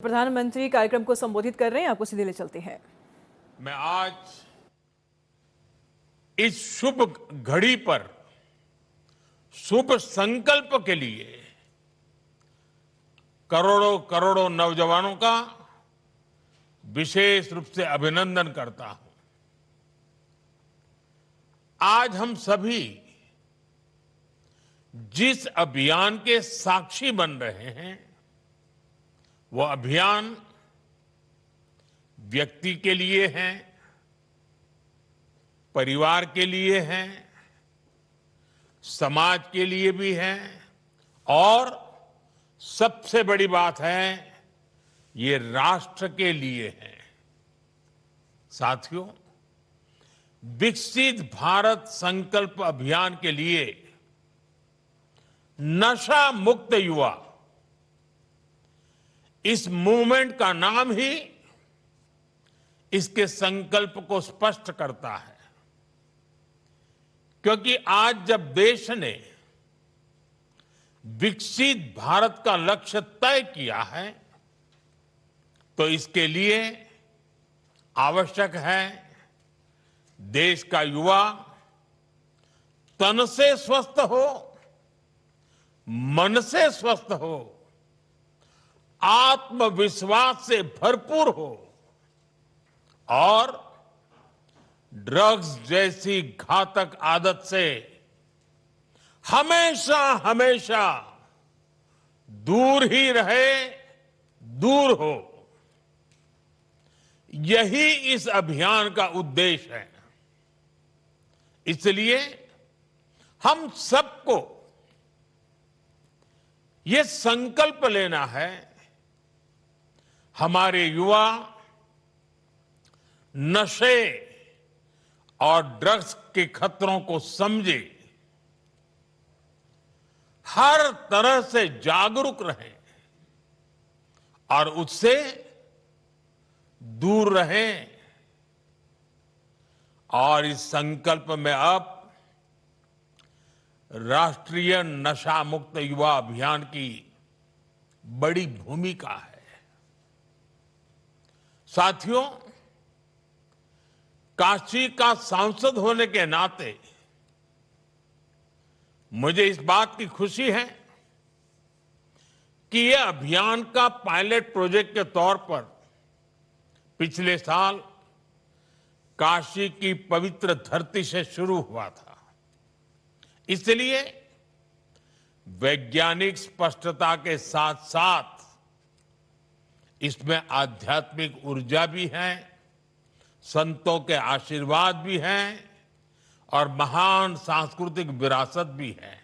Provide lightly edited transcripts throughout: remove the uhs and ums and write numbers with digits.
प्रधानमंत्री कार्यक्रम को संबोधित कर रहे हैं, आपको सीधे ले चलते हैं। मैं आज इस शुभ घड़ी पर शुभ संकल्प के लिए करोड़ों करोड़ों नौजवानों का विशेष रूप से अभिनंदन करता हूं। आज हम सभी जिस अभियान के साक्षी बन रहे हैं वो अभियान व्यक्ति के लिए है, परिवार के लिए है, समाज के लिए भी है और सबसे बड़ी बात है ये राष्ट्र के लिए है। साथियों, विकसित भारत संकल्प अभियान के लिए नशा मुक्त युवा, इस मूवमेंट का नाम ही इसके संकल्प को स्पष्ट करता है, क्योंकि आज जब देश ने विकसित भारत का लक्ष्य तय किया है तो इसके लिए आवश्यक है देश का युवा तन से स्वस्थ हो, मन से स्वस्थ हो, आत्मविश्वास से भरपूर हो और ड्रग्स जैसी घातक आदत से हमेशा हमेशा दूर ही रहे, दूर हो। यही इस अभियान का उद्देश्य है। इसलिए हम सबको ये संकल्प लेना है, हमारे युवा नशे और ड्रग्स के खतरों को समझे, हर तरह से जागरूक रहें और उससे दूर रहें। और इस संकल्प में अब राष्ट्रीय नशा मुक्त युवा अभियान की बड़ी भूमिका है। साथियों, काशी का सांसद होने के नाते मुझे इस बात की खुशी है कि यह अभियान का पायलट प्रोजेक्ट के तौर पर पिछले साल काशी की पवित्र धरती से शुरू हुआ था। इसलिए वैज्ञानिक स्पष्टता के साथ साथ इसमें आध्यात्मिक ऊर्जा भी है, संतों के आशीर्वाद भी हैं और महान सांस्कृतिक विरासत भी है।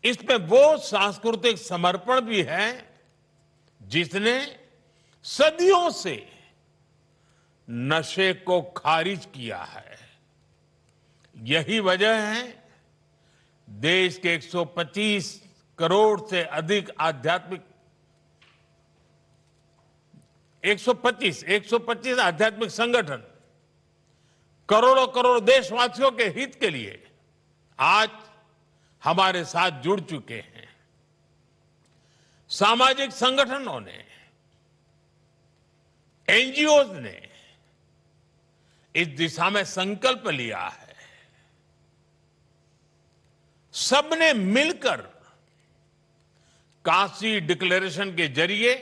इसमें वो सांस्कृतिक समर्पण भी है जिसने सदियों से नशे को खारिज किया है। यही वजह है देश के 125 करोड़ से अधिक आध्यात्मिक 125 आध्यात्मिक संगठन करोड़ों करोड़ देशवासियों के हित के लिए आज हमारे साथ जुड़ चुके हैं। सामाजिक संगठनों ने, एनजीओज ने इस दिशा में संकल्प लिया है। सबने मिलकर काशी डिक्लेरेशन के जरिए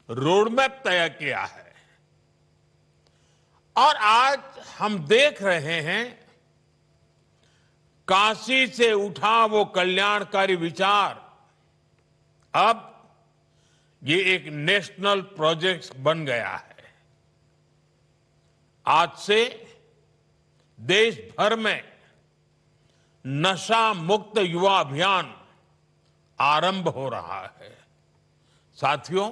रोडमैप तय किया है और आज हम देख रहे हैं काशी से उठा वो कल्याणकारी विचार अब ये एक नेशनल प्रोजेक्ट बन गया है। आज से देश भर में नशा मुक्त युवा अभियान आरंभ हो रहा है। साथियों,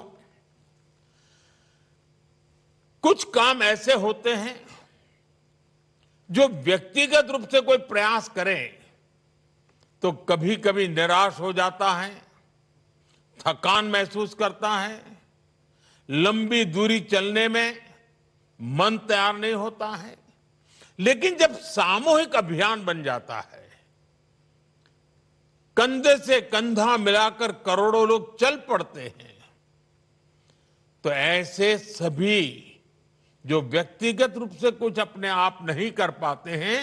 कुछ काम ऐसे होते हैं जो व्यक्तिगत रूप से कोई प्रयास करे तो कभी कभी निराश हो जाता है, थकान महसूस करता है, लंबी दूरी चलने में मन तैयार नहीं होता है। लेकिन जब सामूहिक अभियान बन जाता है, कंधे से कंधा मिलाकर करोड़ों लोग चल पड़ते हैं तो ऐसे सभी जो व्यक्तिगत रूप से कुछ अपने आप नहीं कर पाते हैं,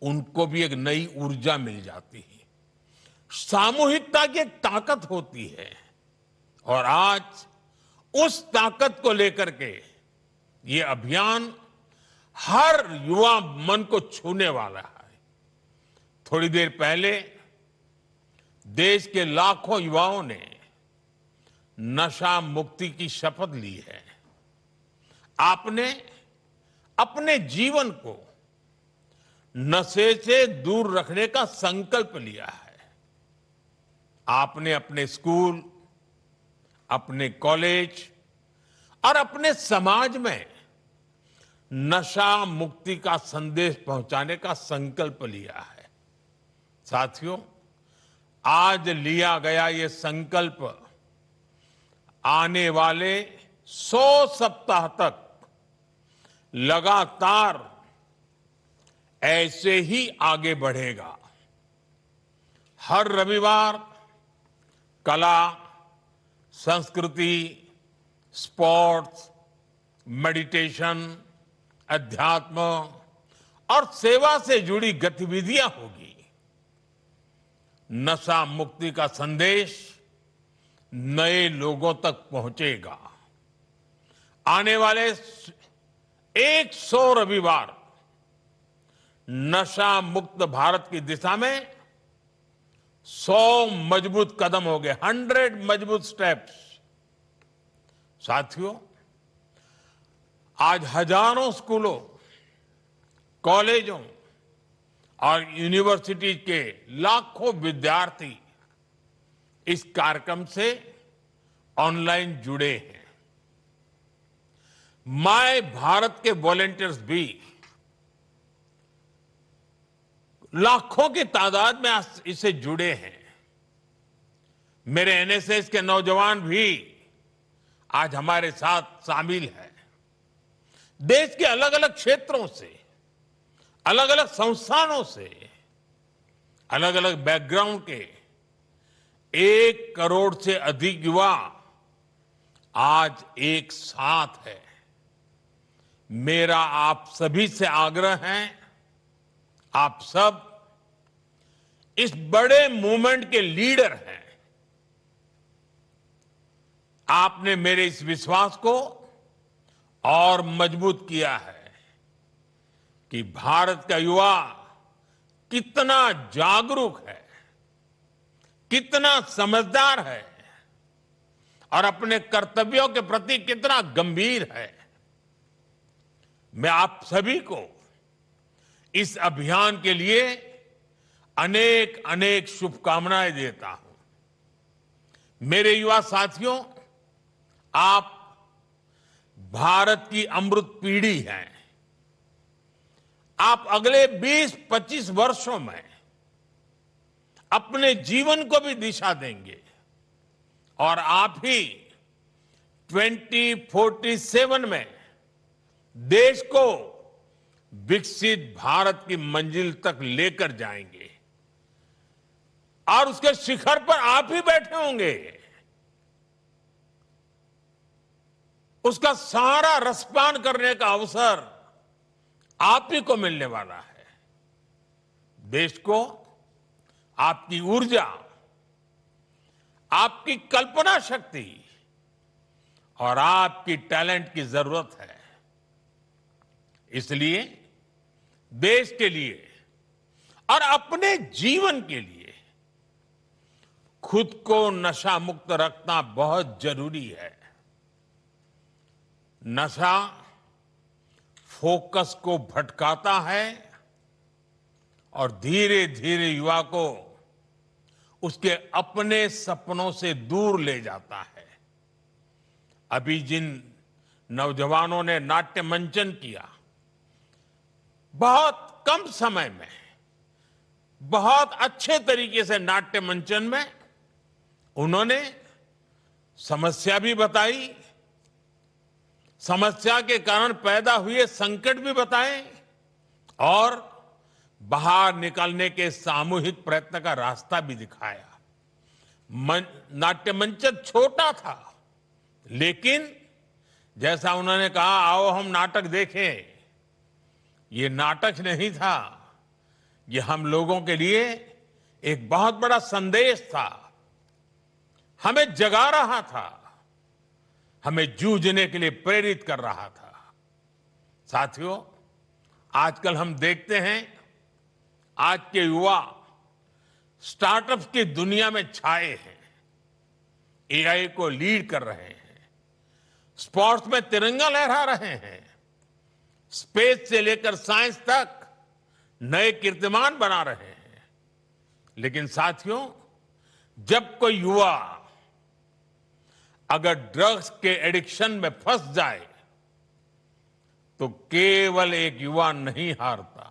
उनको भी एक नई ऊर्जा मिल जाती है। सामूहिकता की एक ताकत होती है और आज उस ताकत को लेकर के ये अभियान हर युवा मन को छूने वाला है। थोड़ी देर पहले देश के लाखों युवाओं ने नशा मुक्ति की शपथ ली है। आपने अपने जीवन को नशे से दूर रखने का संकल्प लिया है। आपने अपने स्कूल, अपने कॉलेज और अपने समाज में नशा मुक्ति का संदेश पहुंचाने का संकल्प लिया है। साथियों, आज लिया गया ये संकल्प आने वाले 100 सप्ताह तक लगातार ऐसे ही आगे बढ़ेगा। हर रविवार कला, संस्कृति, स्पोर्ट्स, मेडिटेशन, अध्यात्म और सेवा से जुड़ी गतिविधियां होगी। नशा मुक्ति का संदेश नए लोगों तक पहुंचेगा। आने वाले 100 रविवार नशा मुक्त भारत की दिशा में 100 मजबूत कदम हो गए, 100 मजबूत स्टेप्स। साथियों, आज हजारों स्कूलों, कॉलेजों और यूनिवर्सिटी के लाखों विद्यार्थी इस कार्यक्रम से ऑनलाइन जुड़े हैं। माय भारत के वॉलंटियर्स भी लाखों की तादाद में इससे जुड़े हैं। मेरे एनएसएस के नौजवान भी आज हमारे साथ शामिल हैं। देश के अलग अलग क्षेत्रों से, अलग अलग संस्थानों से, अलग अलग बैकग्राउंड के 1 करोड़ से अधिक युवा आज एक साथ है। मेरा आप सभी से आग्रह है, आप सब इस बड़े मूवमेंट के लीडर हैं। आपने मेरे इस विश्वास को और मजबूत किया है कि भारत का युवा कितना जागरूक है, कितना समझदार है और अपने कर्तव्यों के प्रति कितना गंभीर है। मैं आप सभी को इस अभियान के लिए अनेक अनेक शुभकामनाएं देता हूं। मेरे युवा साथियों, आप भारत की अमृत पीढ़ी हैं। आप अगले 20-25 वर्षों में अपने जीवन को भी दिशा देंगे और आप ही 2047 में देश को विकसित भारत की मंजिल तक लेकर जाएंगे और उसके शिखर पर आप ही बैठे होंगे। उसका सारा रसपान करने का अवसर आप ही को मिलने वाला है। देश को आपकी ऊर्जा, आपकी कल्पना शक्ति और आपकी टैलेंट की जरूरत है। इसलिए देश के लिए और अपने जीवन के लिए खुद को नशा मुक्त रखना बहुत जरूरी है। नशा फोकस को भटकाता है और धीरे धीरे युवा को उसके अपने सपनों से दूर ले जाता है। अभी जिन नौजवानों ने नाट्य मंचन किया, बहुत कम समय में बहुत अच्छे तरीके से नाट्य मंचन में उन्होंने समस्या भी बताई, समस्या के कारण पैदा हुए संकट भी बताए और बाहर निकलने के सामूहिक प्रयत्न का रास्ता भी दिखाया। नाट्य मंचन छोटा था लेकिन जैसा उन्होंने कहा, आओ हम नाटक देखें, ये नाटक नहीं था, ये हम लोगों के लिए एक बहुत बड़ा संदेश था, हमें जगा रहा था, हमें जूझने के लिए प्रेरित कर रहा था। साथियों, आजकल हम देखते हैं आज के युवा स्टार्टअप्स की दुनिया में छाए हैं, एआई को लीड कर रहे हैं, स्पोर्ट्स में तिरंगा लहरा रहे हैं, स्पेस से लेकर साइंस तक नए कीर्तिमान बना रहे हैं। लेकिन साथियों, जब कोई युवा अगर ड्रग्स के एडिक्शन में फंस जाए तो केवल एक युवा नहीं हारता,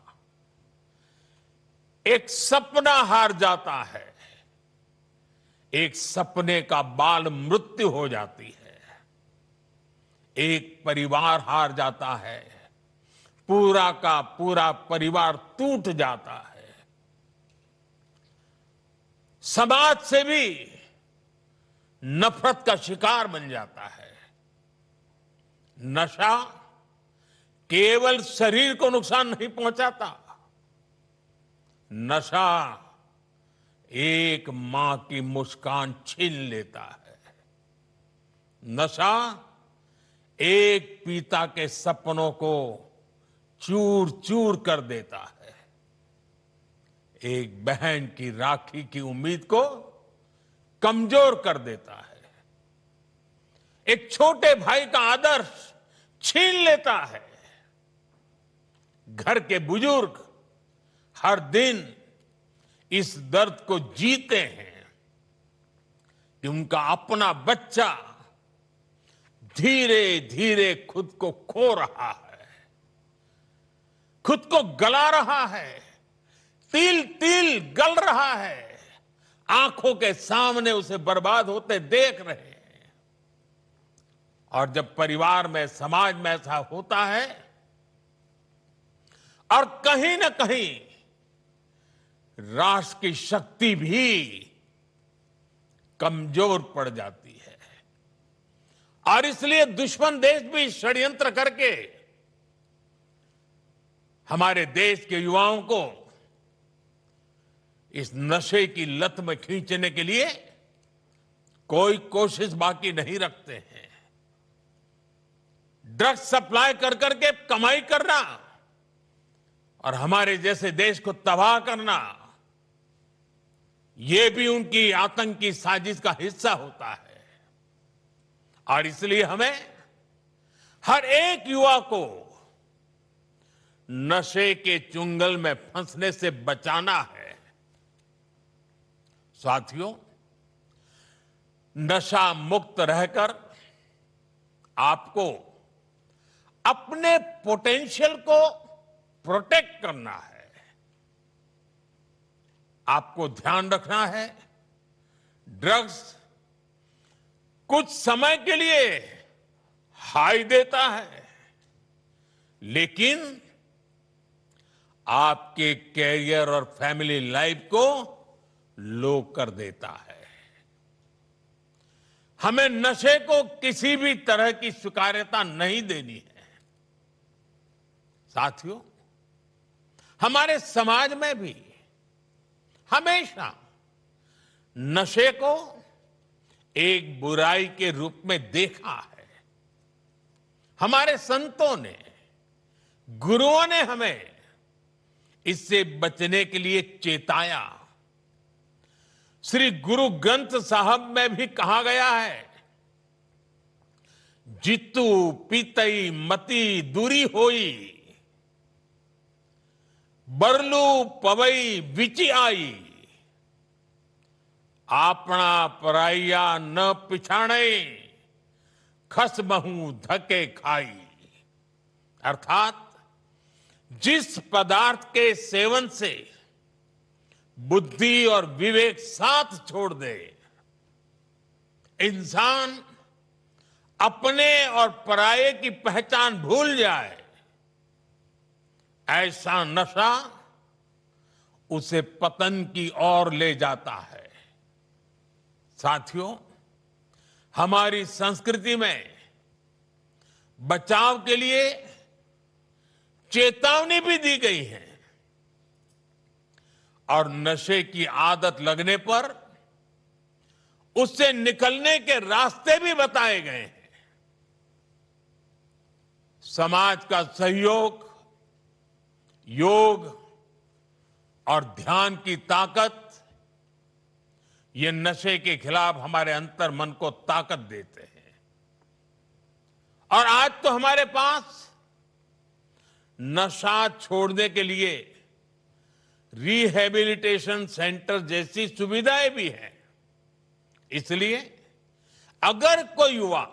एक सपना हार जाता है, एक सपने का बाल मृत्यु हो जाती है, एक परिवार हार जाता है, पूरा का पूरा परिवार टूट जाता है, समाज से भी नफरत का शिकार बन जाता है। नशा केवल शरीर को नुकसान नहीं पहुंचाता, नशा एक मां की मुस्कान छीन लेता है, नशा एक पिता के सपनों को चूर चूर कर देता है, एक बहन की राखी की उम्मीद को कमजोर कर देता है, एक छोटे भाई का आदर्श छीन लेता है। घर के बुजुर्ग हर दिन इस दर्द को जीते हैं कि उनका अपना बच्चा धीरे धीरे खुद को खो रहा है, खुद को गला रहा है, तिल तिल गल रहा है, आंखों के सामने उसे बर्बाद होते देख रहे हैं। और जब परिवार में, समाज में ऐसा होता है और कहीं ना कहीं राष्ट्र की शक्ति भी कमजोर पड़ जाती है और इसलिए दुश्मन देश भी षड्यंत्र करके हमारे देश के युवाओं को इस नशे की लत में खींचने के लिए कोई कोशिश बाकी नहीं रखते हैं। ड्रग्स सप्लाई कर करके कमाई करना और हमारे जैसे देश को तबाह करना, यह भी उनकी आतंकी साजिश का हिस्सा होता है। और इसलिए हमें हर एक युवा को नशे के चुंगल में फंसने से बचाना है। साथियों, नशा मुक्त रहकर आपको अपने पोटेंशियल को प्रोटेक्ट करना है। आपको ध्यान रखना है, ड्रग्स कुछ समय के लिए हाई देता है, लेकिन आपके कैरियर और फैमिली लाइफ को लो कर देता है। हमें नशे को किसी भी तरह की स्वीकार्यता नहीं देनी है। साथियों, हमारे समाज में भी हमेशा नशे को एक बुराई के रूप में देखा है। हमारे संतों ने, गुरुओं ने हमें इससे बचने के लिए चेताया। श्री गुरु ग्रंथ साहब में भी कहा गया है, जितु पीतई मति दूरी होई, बरलू पवई विचि आई, आपना पराइया न पिछाणे, खस बहु धके खाई। अर्थात जिस पदार्थ के सेवन से बुद्धि और विवेक साथ छोड़ दे, इंसान अपने और पराये की पहचान भूल जाए, ऐसा नशा उसे पतन की ओर ले जाता है। साथियों, हमारी संस्कृति में बचाव के लिए चेतावनी भी दी गई है और नशे की आदत लगने पर उससे निकलने के रास्ते भी बताए गए हैं। समाज का सहयोग, योग और ध्यान की ताकत, ये नशे के खिलाफ हमारे अंतर मन को ताकत देते हैं। और आज तो हमारे पास नशा छोड़ने के लिए रिहैबिलिटेशन सेंटर जैसी सुविधाएं भी हैं। इसलिए अगर कोई युवा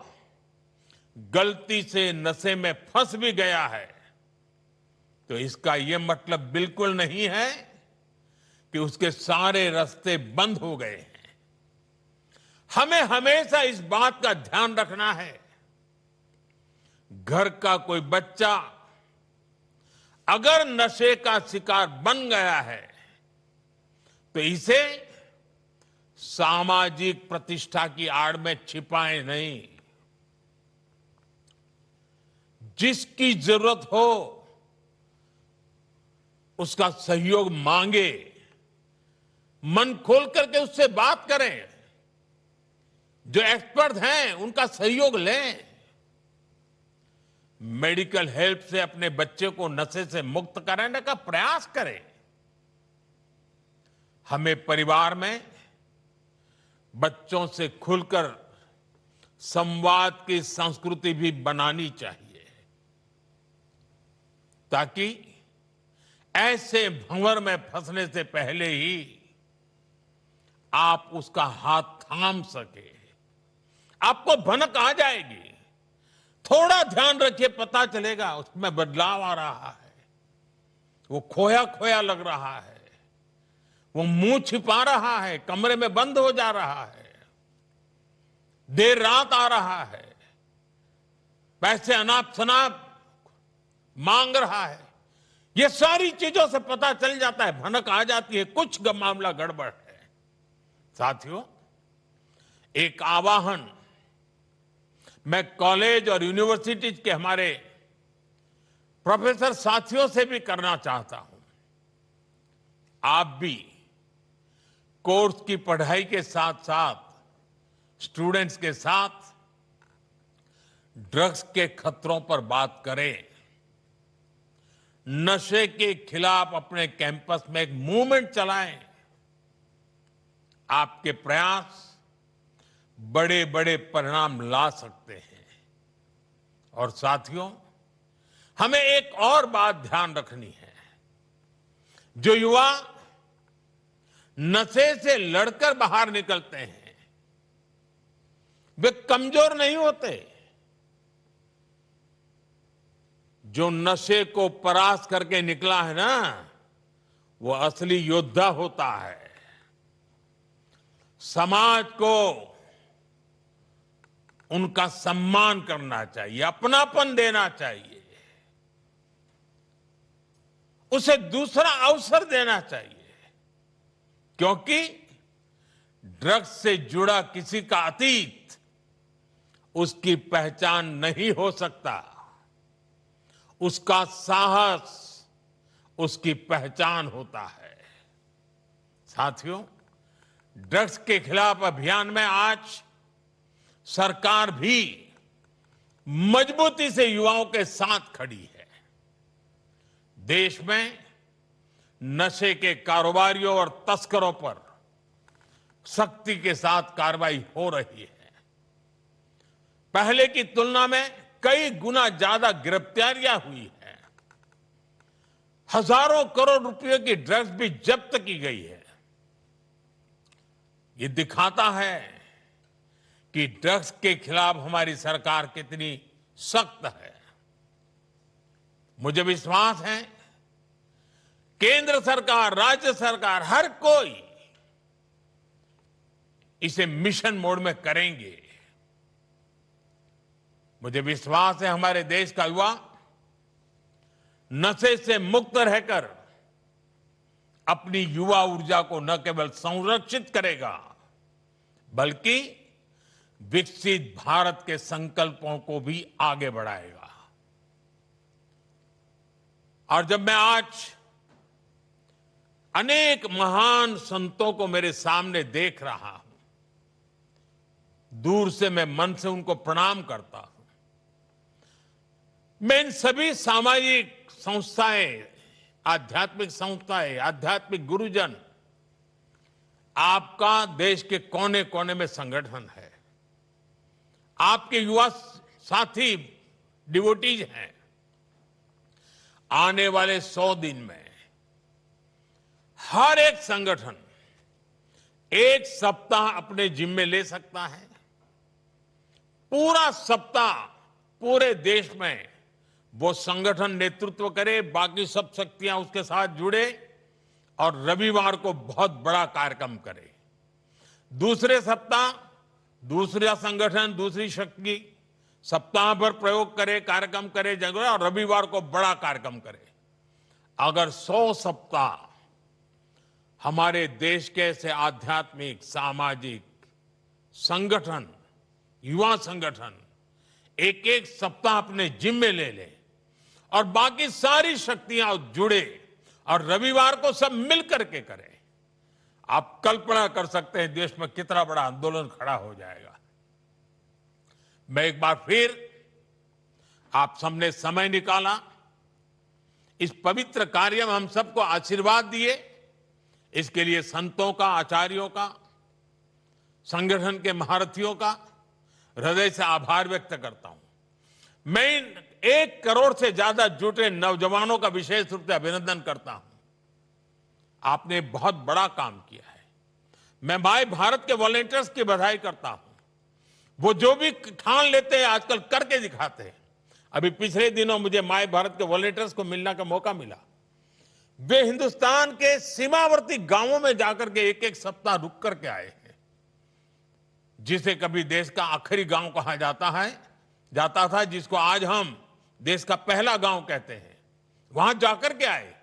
गलती से नशे में फंस भी गया है तो इसका यह मतलब बिल्कुल नहीं है कि उसके सारे रास्ते बंद हो गए हैं। हमें हमेशा इस बात का ध्यान रखना है, घर का कोई बच्चा अगर नशे का शिकार बन गया है तो इसे सामाजिक प्रतिष्ठा की आड़ में छिपाए नहीं। जिसकी जरूरत हो उसका सहयोग मांगे, मन खोल करके उससे बात करें, जो एक्सपर्ट हैं उनका सहयोग लें, मेडिकल हेल्प से अपने बच्चे को नशे से मुक्त कराने का प्रयास करें। हमें परिवार में बच्चों से खुलकर संवाद की संस्कृति भी बनानी चाहिए ताकि ऐसे भंवर में फंसने से पहले ही आप उसका हाथ थाम सके। आपको भनक आ जाएगी, थोड़ा ध्यान रखिए, पता चलेगा उसमें बदलाव आ रहा है, वो खोया खोया लग रहा है, वो मुंह छिपा रहा है, कमरे में बंद हो जा रहा है, देर रात आ रहा है, पैसे अनाप शनाप मांग रहा है। ये सारी चीजों से पता चल जाता है, भनक आ जाती है, कुछ मामला गड़बड़ है। साथियों, एक आवाहन मैं कॉलेज और यूनिवर्सिटी के हमारे प्रोफेसर साथियों से भी करना चाहता हूं। आप भी कोर्स की पढ़ाई के साथ साथ स्टूडेंट्स के साथ ड्रग्स के खतरों पर बात करें। नशे के खिलाफ अपने कैंपस में एक मूवमेंट चलाएं। आपके प्रयास बड़े बड़े परिणाम ला सकते हैं। और साथियों, हमें एक और बात ध्यान रखनी है। जो युवा नशे से लड़कर बाहर निकलते हैं वे कमजोर नहीं होते। जो नशे को परास्त करके निकला है ना, वो असली योद्धा होता है। समाज को उनका सम्मान करना चाहिए, अपनापन देना चाहिए, उसे दूसरा अवसर देना चाहिए, क्योंकि ड्रग्स से जुड़ा किसी का अतीत उसकी पहचान नहीं हो सकता। उसका साहस उसकी पहचान होता है। साथियों, ड्रग्स के खिलाफ अभियान में आज सरकार भी मजबूती से युवाओं के साथ खड़ी है। देश में नशे के कारोबारियों और तस्करों पर सख्ती के साथ कार्रवाई हो रही है। पहले की तुलना में कई गुना ज्यादा गिरफ्तारियां हुई हैं। हजारों करोड़ रुपए की ड्रग्स भी जब्त की गई है। ये दिखाता है कि ड्रग्स के खिलाफ हमारी सरकार कितनी सख्त है। मुझे विश्वास है केंद्र सरकार, राज्य सरकार, हर कोई इसे मिशन मोड में करेंगे। मुझे विश्वास है हमारे देश का युवा नशे से मुक्त रहकर अपनी युवा ऊर्जा को न केवल संरक्षित करेगा बल्कि विकसित भारत के संकल्पों को भी आगे बढ़ाएगा। और जब मैं आज अनेक महान संतों को मेरे सामने देख रहा हूं, दूर से मैं मन से उनको प्रणाम करता हूं। मैं इन सभी सामाजिक संस्थाएं, आध्यात्मिक संस्थाएं, आध्यात्मिक गुरुजन, आपका देश के कोने कोने में संगठन है, आपके युवा साथी डिवोटीज हैं। आने वाले 100 दिन में हर एक संगठन एक सप्ताह अपने जिम्मे ले सकता है। पूरा सप्ताह पूरे देश में वो संगठन नेतृत्व करे, बाकी सब शक्तियां उसके साथ जुड़े और रविवार को बहुत बड़ा कार्यक्रम करे। दूसरे सप्ताह दूसरा संगठन, दूसरी शक्ति सप्ताह भर प्रयोग करे, कार्यक्रम करे, जगह, और रविवार को बड़ा कार्यक्रम करे। अगर 100 सप्ताह हमारे देश के ऐसे आध्यात्मिक, सामाजिक संगठन, युवा संगठन एक एक सप्ताह अपने जिम्मे ले ले और बाकी सारी शक्तियां जुड़े और रविवार को सब मिल करके करें, आप कल्पना कर सकते हैं देश में कितना बड़ा आंदोलन खड़ा हो जाएगा। मैं एक बार फिर आप सबने समय निकाला, इस पवित्र कार्य में हम सबको आशीर्वाद दिए, इसके लिए संतों का, आचार्यों का, संगठन के महारथियों का हृदय से आभार व्यक्त करता हूं। मैं इन 1 करोड़ से ज्यादा जुटे नौजवानों का विशेष रूप से अभिनंदन करता हूं। आपने बहुत बड़ा काम किया है। मैं माय भारत के वॉलंटियर्स की बधाई करता हूं। वो जो भी ठान लेते हैं आजकल करके दिखाते हैं। अभी पिछले दिनों मुझे माय भारत के वॉलंटियर्स को मिलने का मौका मिला। वे हिंदुस्तान के सीमावर्ती गांवों में जाकर के एक एक सप्ताह रुक करके आए हैं, जिसे कभी देश का आखिरी गांव कहा जाता था, जिसको आज हम देश का पहला गांव कहते हैं। वहां जाकर के आए